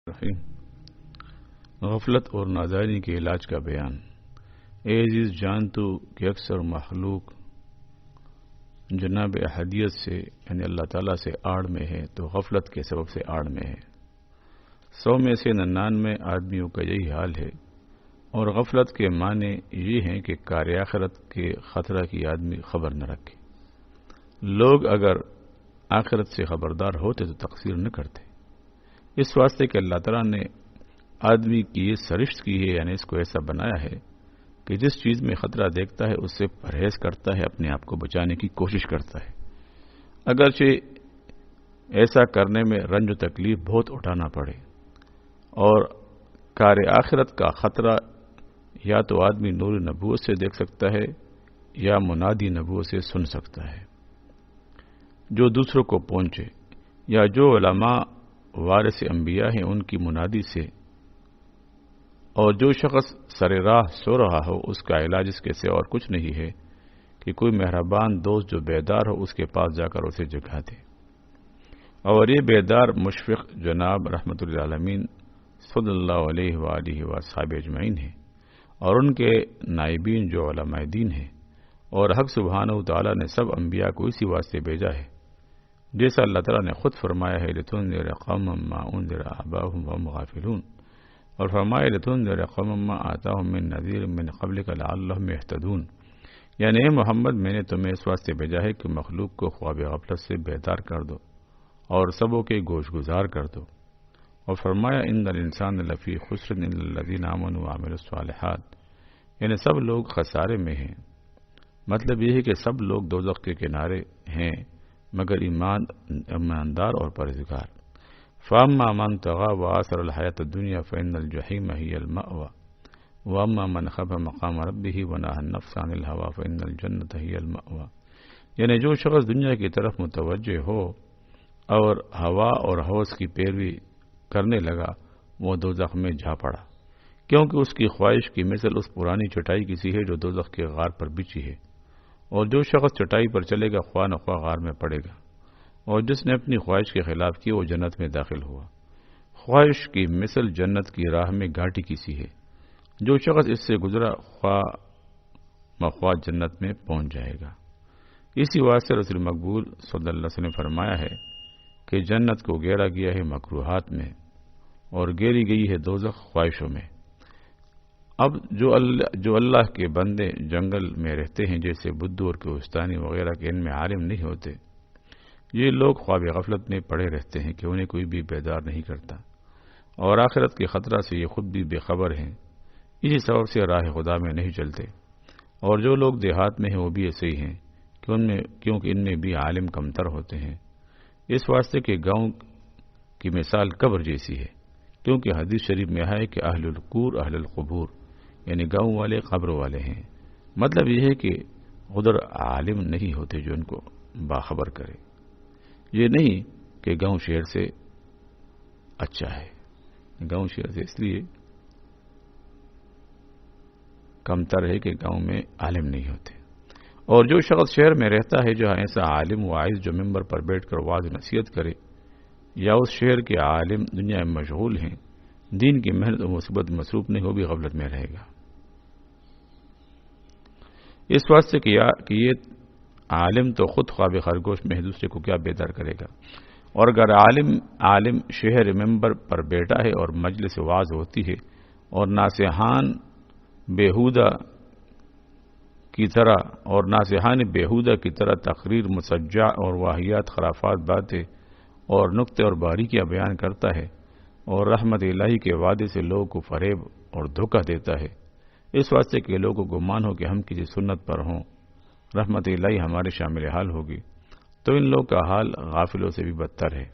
رحیم غفلت اور نادانی کے علاج کا بیان۔ اے عزیز، جان تو کہ اکثر مخلوق جناب احدیت سے یعنی اللہ تعالیٰ سے آڑ میں ہے تو غفلت کے سبب سے آڑ میں ہے۔ 100 میں سے 99 آدمیوں کا یہی حال ہے، اور غفلت کے معنی یہ ہیں کہ کار آخرت کے خطرہ کی آدمی خبر نہ رکھے۔ لوگ اگر آخرت سے خبردار ہوتے تو تقصیر نہ کرتے، اس واسطے کہ اللہ تعالیٰ نے آدمی کی یہ سرشت کی ہے، یعنی اس کو ایسا بنایا ہے کہ جس چیز میں خطرہ دیکھتا ہے اس سے پرہیز کرتا ہے، اپنے آپ کو بچانے کی کوشش کرتا ہے، اگرچہ ایسا کرنے میں رنج و تکلیف بہت اٹھانا پڑے۔ اور کار آخرت کا خطرہ یا تو آدمی نور نبوت سے دیکھ سکتا ہے یا منادی نبوت سے سن سکتا ہے جو دوسروں کو پہنچے، یا جو علماء وارث انبیاء ہیں ان کی منادی سے۔ اور جو شخص سر راہ سو رہا ہو اس کا علاج اس کے سے اور کچھ نہیں ہے کہ کوئی مہربان دوست جو بیدار ہو اس کے پاس جا کر اسے جگا دے۔ اور یہ بیدار مشفق جناب رحمت اللہ عالمین صلی اللہ علیہ وآلہ وصحبہ اجمعین ہیں، اور ان کے نائبین جو علماء دین ہیں، اور حق سبحانہ وتعالی نے سب انبیاء کو اسی واسطے بھیجا ہے، جیسا اللہ تعالیٰ نے خود فرمایا ہے لتنذر قوما ما انذر آباؤہم وهم غافلون، اور فرمایا لتنذر قوما ما آتاہم من نذیر من قبلک لعلہم یہتدون، یعنی اے محمد میں نے تمہیں اس واسطے بھیجا ہے کہ مخلوق کو خواب غفلت سے بیدار کر دو اور سبوں کے گوش گزار کر دو۔ اور فرمایا ان الانسان لفی خسر الا الذین آمنوا وعملوا الصالحات، یعنی سب لوگ خسارے میں ہیں، مطلب یہ ہے کہ سب لوگ دوزخ کے کنارے ہیں مگر ایماندار اور پرہیزگار۔ فاما من طغى وآثر الحیاۃ الدنیا فإن الجحیم هی المأوى واما من خاف مقام ربه ونهى النفس عن الهوى فإن الجنة هی المأوى، یعنی جو شخص دنیا کی طرف متوجہ ہو اور ہوا اور ہوس کی پیروی کرنے لگا وہ دوزخ میں جا پڑا، کیونکہ اس کی خواہش کی مثل اس پرانی چٹائی کی سی ہے جو دوزخ کے غار پر بچھی ہے، اور جو شخص چٹائی پر چلے گا خواہ نخواہ غار میں پڑے گا، اور جس نے اپنی خواہش کے خلاف کی وہ جنت میں داخل ہوا۔ خواہش کی مثل جنت کی راہ میں گھاٹی کی سی ہے، جو شخص اس سے گزرا خواہ مخواہ جنت میں پہنچ جائے گا۔ اسی واسطے رسول مقبول صلی اللہ علیہ وسلم نے فرمایا ہے کہ جنت کو گھیرا گیا ہے مکروہات میں اور گھیری گئی ہے دوزخ خواہشوں میں۔ اب جو اللہ کے بندے جنگل میں رہتے ہیں جیسے بدھو اور کوہستانی وغیرہ کے ان میں عالم نہیں ہوتے، یہ لوگ خواب غفلت میں پڑے رہتے ہیں کہ انہیں کوئی بھی بیدار نہیں کرتا، اور آخرت کے خطرہ سے یہ خود بھی بے خبر ہیں، اسی سبب سے راہ خدا میں نہیں چلتے۔ اور جو لوگ دیہات میں ہیں وہ بھی ایسے ہی ہیں کیونکہ ان میں بھی عالم کمتر ہوتے ہیں، اس واسطے کہ گاؤں کی مثال قبر جیسی ہے، کیونکہ حدیث شریف میں ہے کہ اہل القور اہل القبور، یعنی گاؤں والے قبر والے ہیں۔ مطلب یہ ہے کہ ادھر عالم نہیں ہوتے جو ان کو باخبر کرے۔ یہ نہیں کہ گاؤں شہر سے اچھا ہے، گاؤں شہر سے اس لیے کمتر ہے کہ گاؤں میں عالم نہیں ہوتے۔ اور جو شخص شہر میں رہتا ہے جہاں ایسا عالم واعظ جو ممبر پر بیٹھ کر واعظ نصیحت کرے، یا اس شہر کے عالم دنیا میں مشغول ہیں، دین کی محنت و مصیبت مصروف نہیں ہو بھی غفلت میں رہے گا۔ اس واسطے کہ یہ عالم تو خود خواب خرگوش میں ہے، دوسرے کو کیا بیدار کرے گا۔ اور اگر عالم شہر ممبر پر بیٹھا ہے اور مجلس واعظ ہوتی ہے اور ناصحان بیہودہ کی طرح تقریر مسجع اور واہیات خرافات باتیں اور نکتے اور باریکیاں بیان کرتا ہے، اور رحمت الہی کے وعدے سے لوگوں کو فریب اور دھوکہ دیتا ہے، اس واسطے کہ لوگوں کو گمان ہو کہ ہم کسی سنت پر ہوں، رحمت الہی ہمارے شامل حال ہوگی، تو ان لوگوں کا حال غافلوں سے بھی بدتر ہے۔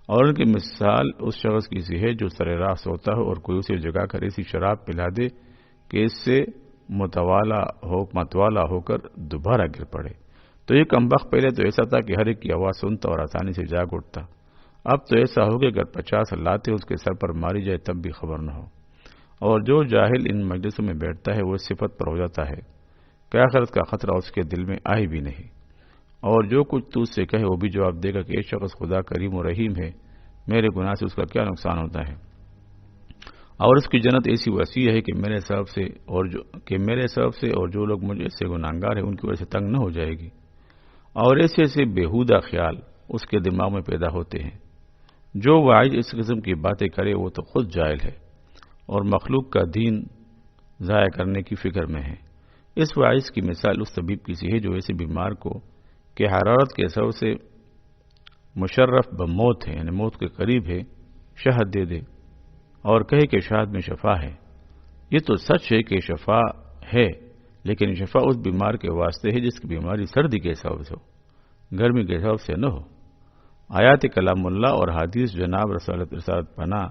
اور ان کی مثال اس شخص کی سی ہے جو سر راہ سوتا ہو اور کوئی اسے جگا کر ایسی شراب پلا دے کہ اس سے متوالا ہو کر دوبارہ گر پڑے۔ تو یہ کمبخت پہلے تو ایسا تھا کہ ہر ایک کی آواز سنتا اور آسانی سے جاگ اٹھتا، اب تو ایسا ہو کہ اگر 50 لاتے اس کے سر پر ماری جائے تب بھی خبر نہ ہو۔ اور جو جاہل ان مجلسوں میں بیٹھتا ہے وہ اس صفت پر ہو جاتا ہے کہ آخرت کا خطرہ اس کے دل میں آئے بھی نہیں، اور جو کچھ تو اس سے کہے وہ بھی جواب دے گا کہ اے شخص خدا کریم و رحیم ہے، میرے گناہ سے اس کا کیا نقصان ہوتا ہے۔ اور اس کی جنت ایسی وسیع ہے کہ میرے سبب سے اور جو لوگ مجھے سے گناہگار ہیں ان کی وجہ سے تنگ نہ ہو جائے گی۔ اور ایسے بےہودہ خیال اس کے دماغ میں پیدا ہوتے ہیں۔ جو واعظ اس قسم کی باتیں کرے وہ تو خود جاہل ہے اور مخلوق کا دین ضائع کرنے کی فکر میں ہے۔ اس واعظ کی مثال اس طبیب کی سی ہے جو ایسے بیمار کو کہ حرارت کے سبب سے مشرف بموت ہے، یعنی موت کے قریب ہے، شہد دے دے اور کہے کہ شہد میں شفا ہے۔ یہ تو سچ ہے کہ شفا ہے، لیکن شفا اس بیمار کے واسطے ہے جس کی بیماری سردی کے سبب سے ہو، گرمی کے سبب سے نہ ہو۔ آیات کلام اللہ اور حدیث جناب رسالت پناہ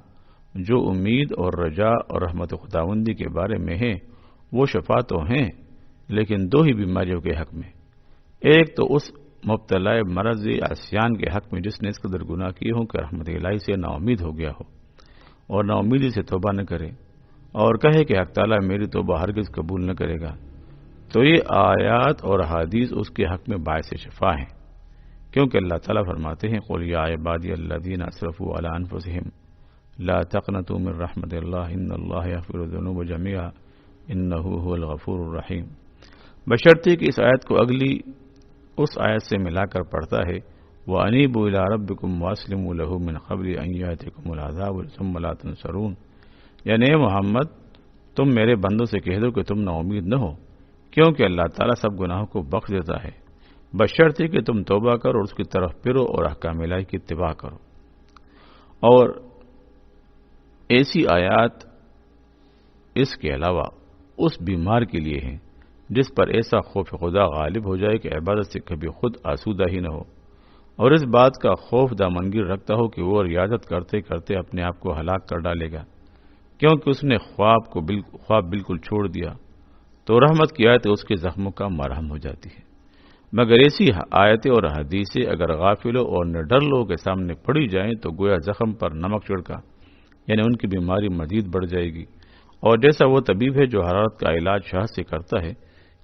جو امید اور رجا اور رحمت خداوندی کے بارے میں ہے وہ شفا تو ہیں، لیکن دو ہی بیماریوں کے حق میں۔ ایک تو اس مبتلا مرض عصیان کے حق میں جس نے اس قدر گناہ کیے ہوں کہ رحمت الہی سے نا امید ہو گیا ہو اور نا امیدی سے توبہ نہ کرے اور کہے کہ حق تعالیٰ میری توبہ ہرگز قبول نہ کرے گا، تو یہ آیات اور حدیث اس کے حق میں باعث شفا ہیں، کیونکہ اللہ تعالیٰ فرماتے ہیں قل یا عبادی الذین اسرفوا علی انفسہم لا تقنطوا من رحمت اللہ ان اللہ یغفر الذنوب جميعا انہ هو الغفور الرحیم، بشرطے کہ اس آیت کو اگلی اس آیت سے ملا کر پڑھتا ہے وَأَنِيبُوا إِلَىٰ رَبِّكُمْ وَأَسْلِمُوا لَهُ مِنْ قَبْلِ أَن يَأْتِيَكُمُ الْعَذَابُ ثُمَّ لَا تُنصَرُونَ، یعنی اے محمد تم میرے بندوں سے کہہ دو کہ تم نا امید نہ ہو، کیونکہ اللہ تعالیٰ سب گناہوں کو بخش دیتا ہے، بشرطے کہ تم توبہ کرو اور اس کی طرف پھرو اور احکام الہی کی اتباع کرو۔ اور ایسی آیات اس کے علاوہ اس بیمار کے لیے ہیں جس پر ایسا خوف خدا غالب ہو جائے کہ عبادت سے کبھی خود آسودہ ہی نہ ہو اور اس بات کا خوف دامنگیر رکھتا ہو کہ وہ ریاضت کرتے کرتے اپنے آپ کو ہلاک کر ڈالے گا کیونکہ اس نے خواب بالکل چھوڑ دیا، تو رحمت کی آیت اس کے زخموں کا مرہم ہو جاتی ہے۔ مگر ایسی آیتیں اور حدیثیں اگر غافلوں اور نڈر لوگوں کے سامنے پڑھی جائیں تو گویا زخم پر نمک چھڑکا، یعنی ان کی بیماری مزید بڑھ جائے گی، اور جیسا وہ طبیب ہے جو حرارت کا علاج شہد سے کرتا ہے،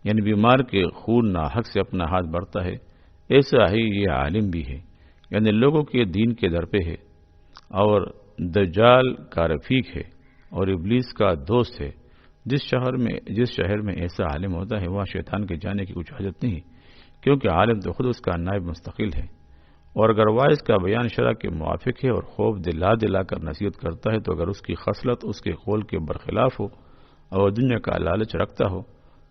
یعنی بیمار کے خون ناحق سے اپنا ہاتھ بڑھتا ہے، ایسا ہی یہ عالم بھی ہے، یعنی لوگوں کے دین کے در پہ ہے اور دجال کا رفیق ہے اور ابلیس کا دوست ہے۔ جس شہر میں ایسا عالم ہوتا ہے وہاں شیطان کے جانے کی کچھ حاجت نہیں، کیونکہ عالم تو خود اس کا نائب مستقل ہے، اور اگر واعظ کا بیان شرع کے موافق ہے اور خوف دلا کر نصیحت کرتا ہے تو اگر اس کی خصلت اس کے قول کے برخلاف ہو اور دنیا کا لالچ رکھتا ہو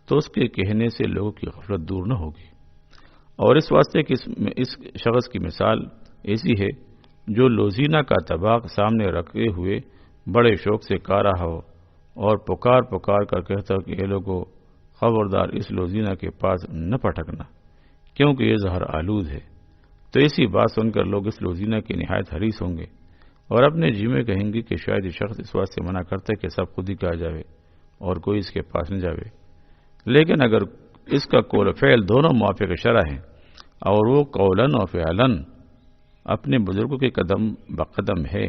تو اس کے کہنے سے لوگوں کی غفلت دور نہ ہوگی۔ اور اس واسطے کہ اس شخص کی مثال ایسی ہے جو لوزینہ کا طباق سامنے رکھے ہوئے بڑے شوق سے کھا رہا ہو اور پکار کر کہتا ہو کہ اے لوگو خبردار اس لوزینہ کے پاس نہ پٹکنا کیونکہ یہ زہر آلود ہے، تو ایسی بات سن کر لوگ اس لوزینہ کی نہایت حریص ہوں گے اور اپنے جی میں کہیں گے کہ شاید یہ شخص اس واسطے منع کرتا ہے کہ سب خود ہی کہا جاوے اور کوئی اس کے پاس نہ جاوے، لیکن اگر اس کا قول و فعل دونوں موافق شرع ہیں اور وہ قولاً و فعلاً اپنے بزرگوں کے قدم بقدم ہے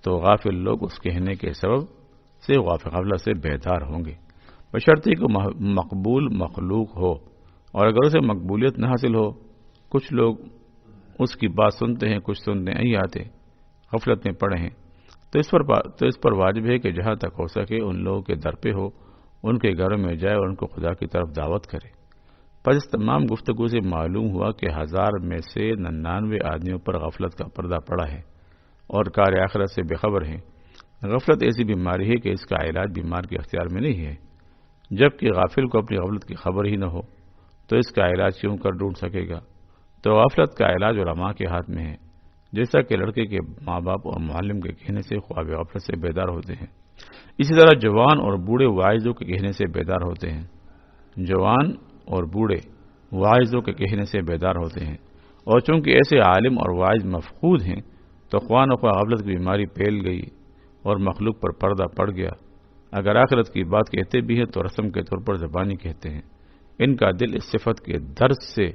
تو غافل لوگ اس کہنے کے سبب سے غفلت سے بیدار ہوں گے، بشرطے کہ مقبول مخلوق ہو، اور اگر اسے مقبولیت نہ حاصل ہو، کچھ لوگ اس کی بات سنتے ہیں کچھ سننے نہیں آتے، غفلت میں پڑے ہیں، تو اس پر واجب ہے کہ جہاں تک ہو سکے ان لوگوں کے در پہ ہو، ان کے گھروں میں جائے اور ان کو خدا کی طرف دعوت کرے۔ پس اس تمام گفتگو سے معلوم ہوا کہ 1000 میں سے 99 آدمیوں پر غفلت کا پردہ پڑا ہے اور کار آخرت سے بے خبر ہیں۔ غفلت ایسی بیماری ہے کہ اس کا علاج بیمار کے اختیار میں نہیں ہے، جبکہ غافل کو اپنی غفلت کی خبر ہی نہ ہو تو اس کا علاج کیوں کر ڈھونڈ سکے گا؟ تو غفلت کا علاج علماء کے ہاتھ میں ہے، جیسا کہ لڑکے کے ماں باپ اور معلم کے کہنے سے خواب غفلت سے بیدار ہوتے ہیں، اسی طرح جوان اور بوڑھے واعظوں کے کہنے سے بیدار ہوتے ہیں۔ جوان اور بوڑھے واعظوں کے کہنے سے بیدار ہوتے ہیں، اور چونکہ ایسے عالم اور واعظ مفقود ہیں تو خواہ نخواہ غفلت کی بیماری پھیل گئی اور مخلوق پر پردہ پڑ گیا۔ اگر آخرت کی بات کہتے بھی ہیں تو رسم کے طور پر زبانی کہتے ہیں، ان کا دل اس صفت کے درد سے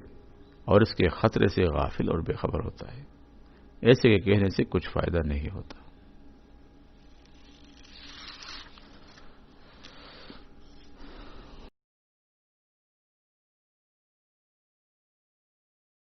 اور اس کے خطرے سے غافل اور بے خبر ہوتا ہے، ایسے کے کہنے سے کچھ فائدہ نہیں ہوتا۔